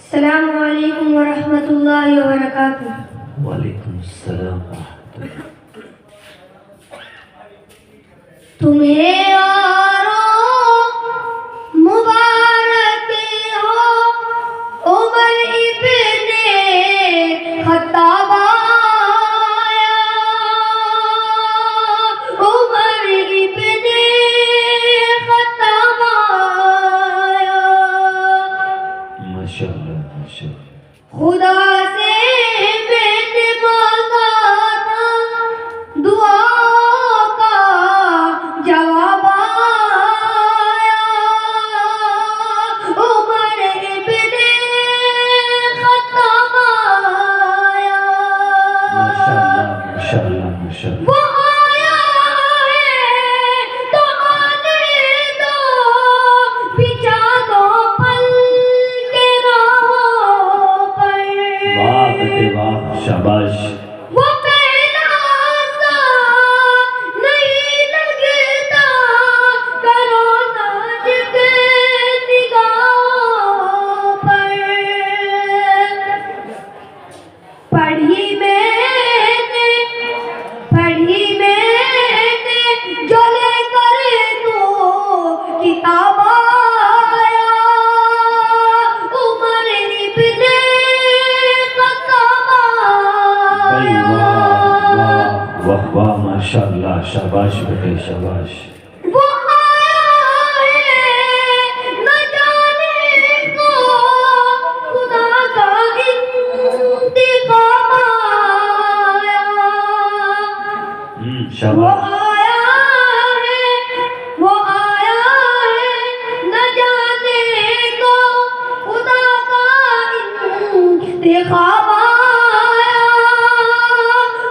السلام علیکم ورحمۃ اللہ وبرکاتہ۔ وعلیکم السلام ورحمۃ اللہ۔ تمہیں اور مبارک ہو عمر ابن خطاب آیا، عمر ابن خطاب آیا۔ ماشاءاللہ ماشاءاللہ۔ خدا سے میں نے مانگا تھا دعا کا جواب آیا، عمر ابن خطاب آیا۔ ماشاءاللہ ماشاءاللہ ماشاءاللہ۔ وہ آیا ہے تو آنے دو، بچھا دو پل کے راہوں پر۔ واہ بیٹے واہ، شاباش۔ وہ پہلا سا نہیں لگتا، کرو ناز کے نگاہوں پر۔ پڑھی میں نے جو لے کر تو کتاب آیا، عمر ابن خطاب بھائی آیا۔ واہ واہ واہ، ماشاءاللہ، شاباش بیٹے شاباش۔ وہ آیا ہے نہ جانے کو خدا کا انتقام آیا۔ وہ شاباش۔ آیا ہے نہ جانے کو خدا کا انتخاب آیا،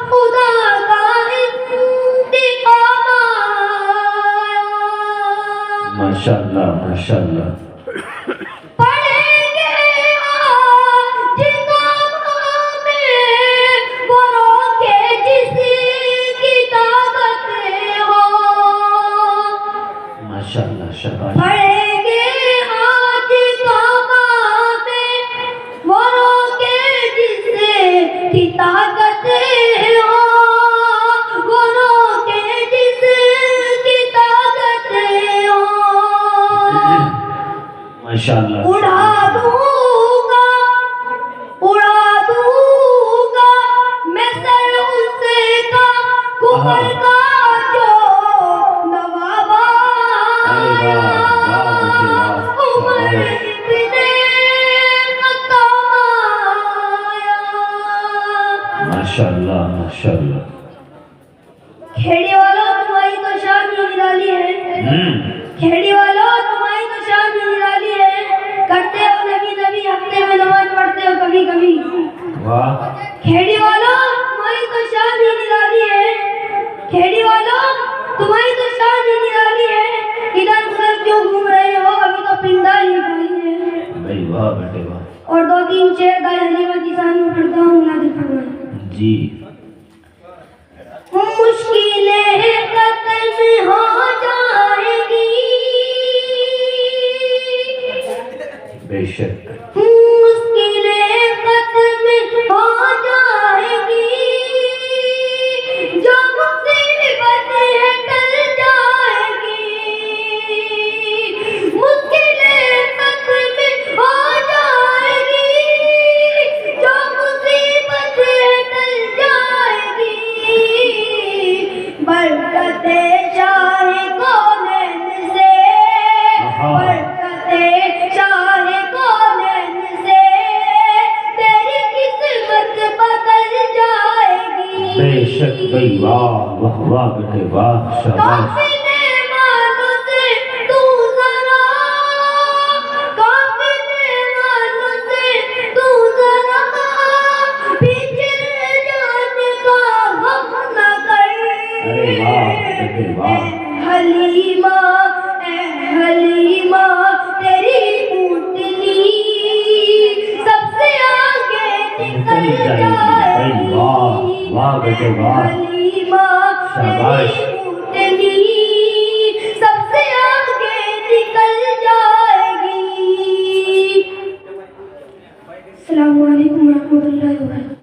خدا کا انتخاب آیا۔ ماشاءاللہ ماشاءاللہ۔ پڑھیں گے آج کاموں میں وہ روکے جس کی طاقت ہو۔ ماشاءاللہ شاباش۔ پڑھیں گے آج کاموں میں وہ روکے جس کی طاقت ہو، وہ روکے جس کی طاقت ہو۔ ماشاءاللہ۔ اڑا دوں گا میں سر اس کا کفر کا جو نواب ارے آیا، واہ واہ بیٹے واہ، عمر شاباش۔ ابن خطاب آیا۔ ماشاءاللہ ماشاءاللہ۔ کھیڑی والوں تمہاری تو شان ہی نرالی ہے، کھیڑی والوں تمہاری تو شان ہی نرالی ہے۔ کرتے ہو نبی ہفتے میں نماز پڑھتے ہو کبھی کبھی۔ واہ کھیڑی والوں تمہاری تو شان ہی نرالی ہے، کھیڑی والوں تمہاری تو شان ہی نرالی ہے۔ ادھر ادھر کیوں گھوم رہے ہو، ابھی تو پنڈا ہی کھڑی ہے۔ بھائی واہ بیٹے واہ۔ اور دو تین شعر کا حلیمہ کی شان میں پڑھتا ہوں، یاد فرمائیں۔ جی مشکلیں ختم ہو جائیں گی، بے شک۔ مشکلیں ختم ہو جائیں گی، جو مصیبت ہے ٹل جائے گی، مشکلیں ختم ہو جائے گی، جو مصیبت ہے ٹل جائے گی، برکت شاہ کونین سے، برکت شاہ کونین سے تیری قسمت بدل جائے گی۔ بے شک بھائی واہ واہ واہ بیٹے واہ، شاباش۔ قافلے والوں سے تو ذرا، قافلے والوں سے تو ذرا پچھڑے جانے کا غم نہ کر۔ ارے واہ بیٹے واہ۔ حلیمہ اے حلیمہ تیری اونٹنی سب سے آگے نکل جائے گی۔ جائے بھائی واہ واہ بیٹے واہ، حلیمہ شاباش۔ تیری اونٹنی سب سے آگے نکل جائے گی۔ السلام علیکم ورحمۃ اللہ وبرکاتہ.